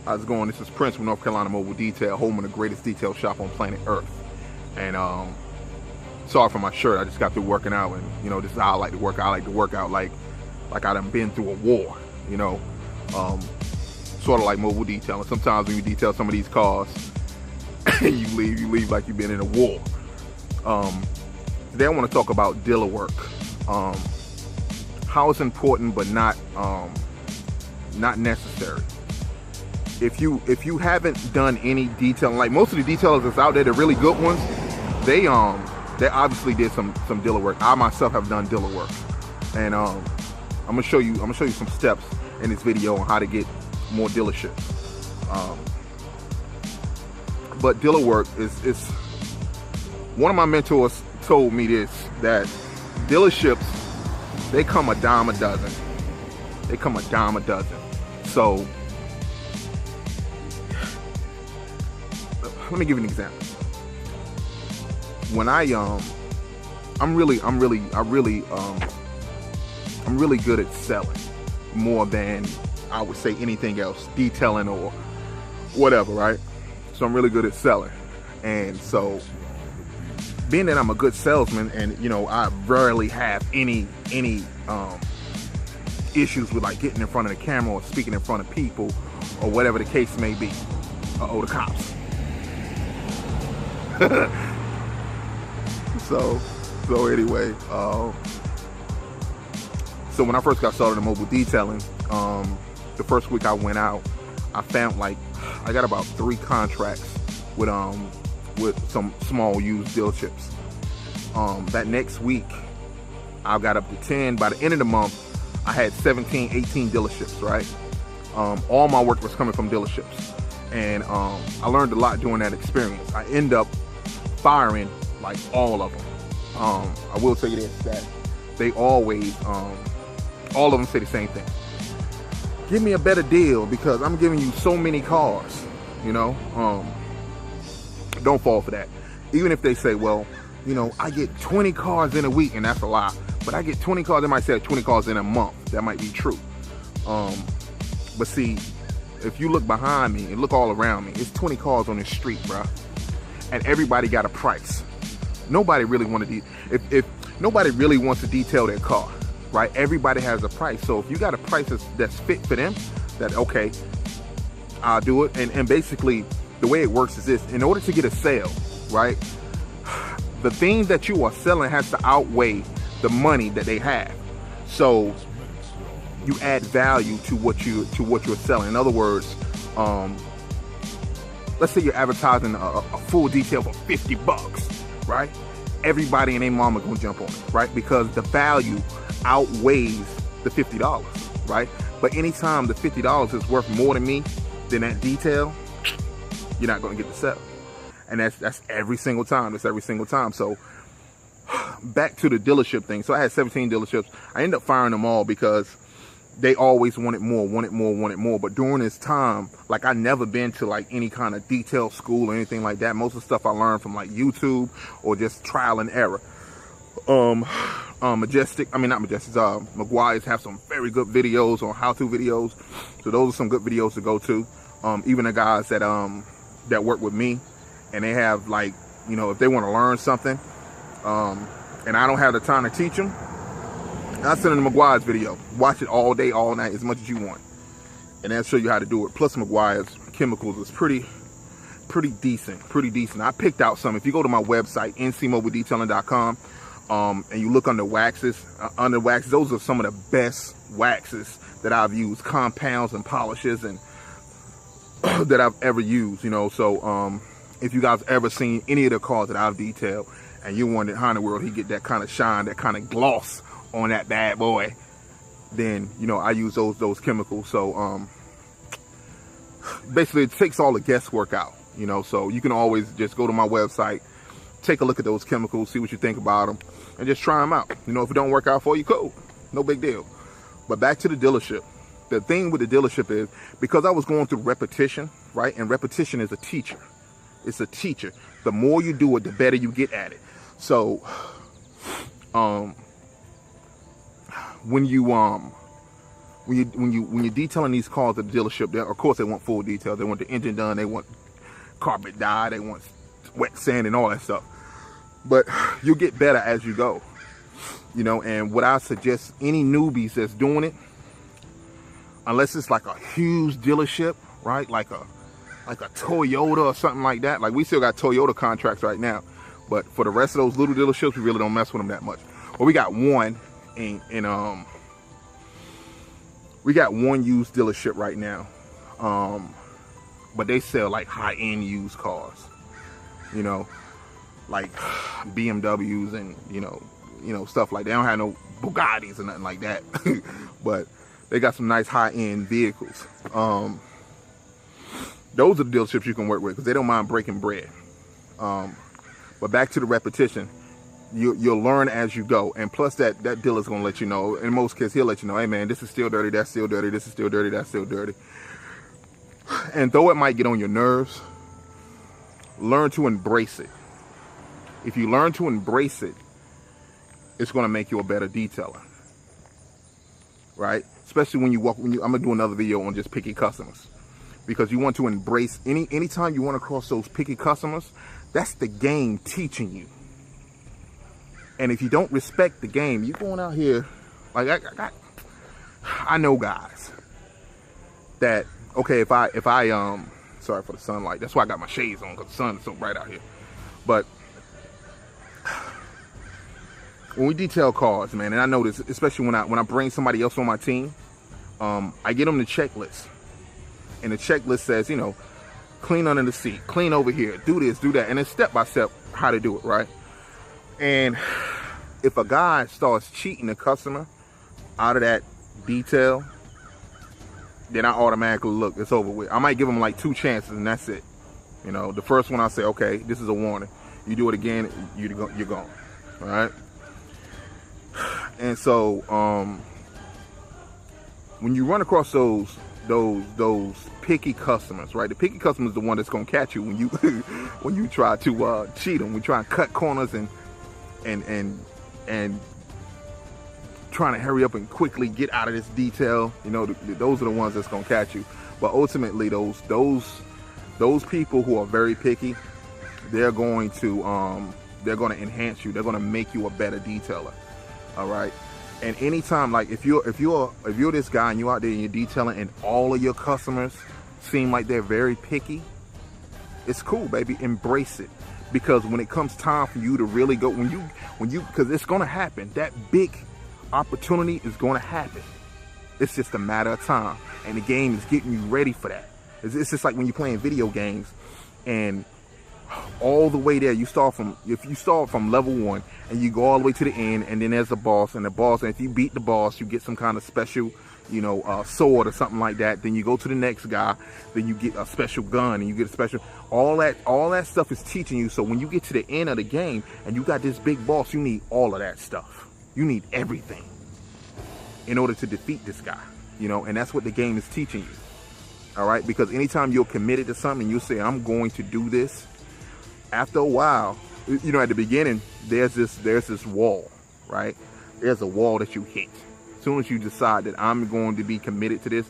How's it going? This is Prince from North Carolina Mobile Detail, home of the greatest detail shop on planet Earth. And sorry for my shirt. I just got through working out, and this is how I like to work out. I like to work out like I done been through a war. Sort of like mobile detailing. Sometimes when you detail some of these cars, you leave like you've been in a war. Today I want to talk about dealer work. How it's important, but not necessary. If you haven't done any detailing, like most of the detailers that's out there, the really good ones, they obviously did some dealer work. I myself have done dealer work, and I'm gonna show you some steps in this video on how to get more dealerships. But dealer work is one of my mentors told me this, that dealerships, they come a dime a dozen. They come a dime a dozen. So let me give you an example. When I'm really good at selling more than I would say anything else, detailing or whatever, right? So I'm really good at selling. And so being that I'm a good salesman, and I rarely have any issues with like getting in front of the camera or speaking in front of people or whatever the case may be. The cops. So anyway, so when I first got started in mobile detailing, the first week I went out, I found like I got about 3 contracts with some small used dealerships. That next week I got up to 10. By the end of the month I had 17, 18 dealerships, right? All my work was coming from dealerships, and I learned a lot during that experience. I end up firing like all of them. I will tell you this, that they always all of them say the same thing: give me a better deal because I'm giving you so many cars. Don't fall for that. Even if they say, well, I get 20 cars in a week, and that's a lie, but I get 20 cars. They might say 20 cars in a month. That might be true. But see, if you look behind me and look all around me, it's 20 cars on the street, bruh. And everybody got a price. Nobody really if nobody really wants to detail their car, right? Everybody has a price. So if you got a price that's fit for them, that okay, I'll do it. And basically the way it works is this: in order to get a sale, right, the thing that you are selling has to outweigh the money that they have. So you add value to what you're selling. In other words, let's say you're advertising a full detail for $50, right? Everybody and their mama gonna jump on it, right? Because the value outweighs the $50, right? But anytime the $50 is worth more to me than that detail, you're not gonna get the sale. And that's every single time. That's every single time. So back to the dealership thing. So I had 17 dealerships. I ended up firing them all because they always wanted more. But during this time, like I never been to like any kind of detail school or anything like that. Most of the stuff I learned from like YouTube or just trial and error. Maguire's have some very good videos on how-to videos. So those are some good videos to go to. Even the guys that work with me, and they have like, if they want to learn something, and I don't have the time to teach them, I send them Maguire's video. Watch it all day, all night, as much as you want, and they'll show you how to do it. Plus, Maguire's chemicals is pretty decent. I picked out some. If you go to my website, ncmobiledetailing.com, and you look under waxes, those are some of the best waxes that I've used, compounds and polishes, and that I've ever used. So if you guys ever seen any of the cars that I've detailed, and you wanted how in the world he get that kind of shine, that kind of gloss on that bad boy, then I use those chemicals. So basically it takes all the guesswork out, so you can always just go to my website, take a look at those chemicals, see what you think about them, and just try them out. If it don't work out for you, cool, no big deal. But back to the dealership. The thing with the dealership is, because I was going through repetition, right? And repetition is a teacher. It's a teacher. The more you do it, the better you get at it. So when when you're detailing these cars at the dealership, of course they want full details. They want the engine done, they want carpet dye, they want wet sand and all that stuff. But you'll get better as you go, you know. And what I suggest any newbies that's doing it, unless it's like a huge dealership, right, like a Toyota or something like that. Like we still got Toyota contracts right now, but for the rest of those little dealerships, we really don't mess with them that much. Well, we got one we got one used dealership right now, but they sell like high-end used cars, you know, like BMWs and you know stuff like that. They don't have no Bugattis or nothing like that, but they got some nice high-end vehicles. Those are the dealerships you can work with because they don't mind breaking bread. But back to the repetition. You'll learn as you go, and plus that dealer's gonna let you know. In most cases, he'll let you know, hey man, this is still dirty, that's still dirty, this is still dirty, that's still dirty. And though it might get on your nerves, learn to embrace it. If you learn to embrace it, it's gonna make you a better detailer, right? Especially when I'm gonna do another video on just picky customers, because you want to embrace anytime you run across those picky customers. That's the game teaching you. And if you don't respect the game, you're going out here, like I know guys that, okay, if I sorry for the sunlight, that's why I got my shades on, because the sun is so bright out here. But when we detail cars, man, and I know this, especially when I bring somebody else on my team, I get them the checklist, and the checklist says, you know, clean under the seat, clean over here, do this, do that, and it's step by step how to do it, right? And if a guy starts cheating the customer out of that detail, then I automatically look, it's over with. I might give him like 2 chances and that's it. You know, the first one I say, okay, this is a warning. You do it again, you're gone. All right. And so when you run across those picky customers, right? The picky customer is the one that's gonna catch you when you when you try to cheat them. We try and cut corners and trying to hurry up and quickly get out of this detail. You know, those are the ones that's gonna catch you. But ultimately, those people who are very picky, they're going to enhance you. They're gonna make you a better detailer. All right. And anytime, like if you're this guy and you're out there and you're detailing and all of your customers seem like they're very picky, it's cool, baby. Embrace it. Because when it comes time for you to really go, because it's gonna happen. That big opportunity is gonna happen. It's just a matter of time, and the game is getting you ready for that. It's just like when you're playing video games, and all the way there, if you start from level 1 and you go all the way to the end, and then there's a boss, and if you beat the boss, you get some kind of special, you know, sword or something like that. Then you go to the next guy, then you get a special gun, and you get a special, all that stuff is teaching you. So when you get to the end of the game and you got this big boss, you need all of that stuff. You need everything in order to defeat this guy, you know, and that's what the game is teaching you. All right, because anytime you're committed to something, you say, I'm going to do this. After a while, you know, at the beginning, there's this wall, right? There's a wall that you hit. As soon as you decide that I'm going to be committed to this,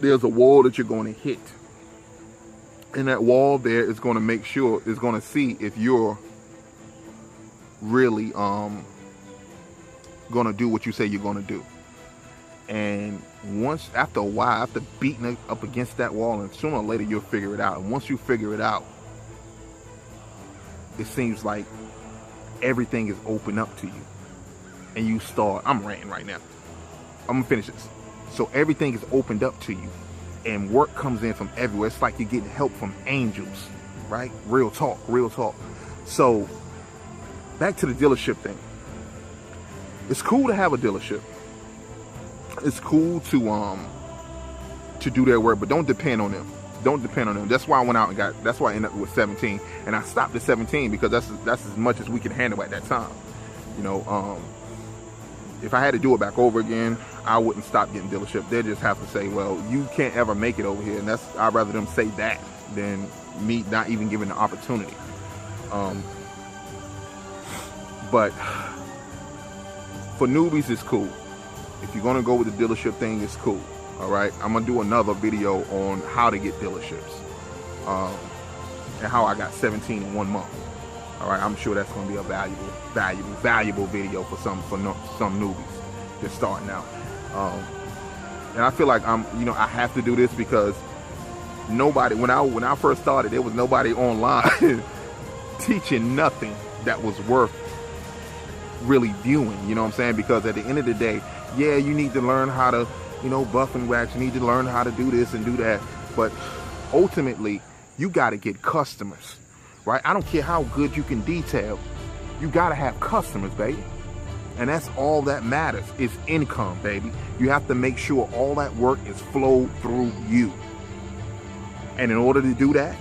there's a wall that you're going to hit. And that wall there is going to make sure, is going to see if you're really going to do what you say you're going to do. And after a while, after beating up against that wall, and sooner or later you'll figure it out. And once you figure it out, it seems like everything is open up to you. And you start, I'm ranting right now. I'm gonna finish this. So everything is opened up to you, and work comes in from everywhere. It's like you're getting help from angels, right? Real talk, real talk. So back to the dealership thing. It's cool to have a dealership. It's cool to do their work, but don't depend on them. Don't depend on them. That's why I went out and that's why I ended up with 17. And I stopped at 17 because that's as much as we could handle at that time. You know, if I had to do it back over again, I wouldn't stop getting dealership. They just have to say, well, you can't ever make it over here. And I'd rather them say that than me not even giving the opportunity. But for newbies, it's cool. If you're gonna go with the dealership thing, it's cool. All right, I'm gonna do another video on how to get dealerships and how I got 17 in 1 month. All right, I'm sure that's gonna be a valuable video for some newbies just starting out. And I feel like I have to do this because nobody, when I first started, there was nobody online teaching nothing that was worth really viewing. You know what I'm saying? Because at the end of the day, yeah, you need to learn how to, buff and wax. You need to learn how to do this and do that. But ultimately, you got to get customers, right? I don't care how good you can detail. You got to have customers, baby. And that's all that matters is income, baby. You have to make sure all that work is flowed through you. And in order to do that,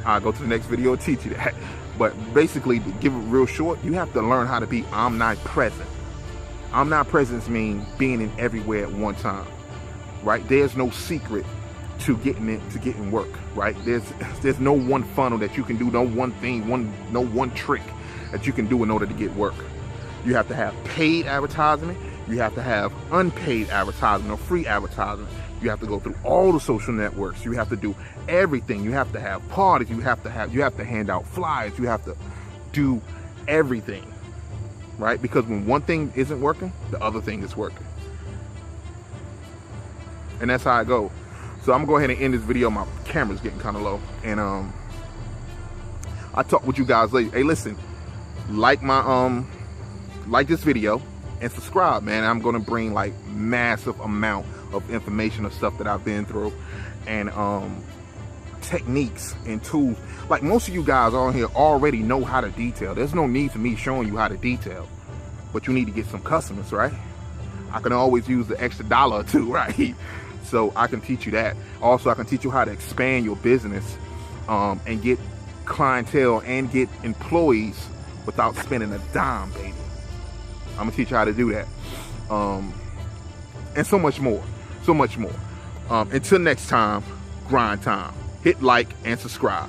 I'll go to the next video and teach you that. But basically, to give it real short, you have to learn how to be omnipresent. Omnipresence means being in everywhere at one time, right? There's no secret to getting work, right? There's no one funnel that you can do, no one thing, no one trick that you can do in order to get work. You have to have paid advertisement. You have to have unpaid advertisement or free advertisement. You have to go through all the social networks. You have to do everything. You have to have parties. You have to hand out flyers. You have to do everything, right? Because when one thing isn't working, the other thing is working. And that's how I go. So I'm gonna go ahead and end this video. My camera's getting kind of low. And I'll talk with you guys later. Hey, listen, like this video and subscribe, man. I'm gonna bring like massive amount of information of stuff that I've been through and techniques and tools. Like most of you guys on here already know how to detail. There's no need for me showing you how to detail, but you need to get some customers, right? I can always use the extra $1 or $2, right? So I can teach you that. Also, I can teach you how to expand your business and get clientele and get employees without spending a dime, baby. I'm gonna teach you how to do that. And so much more. So much more. Until next time, grind time. Hit like and subscribe.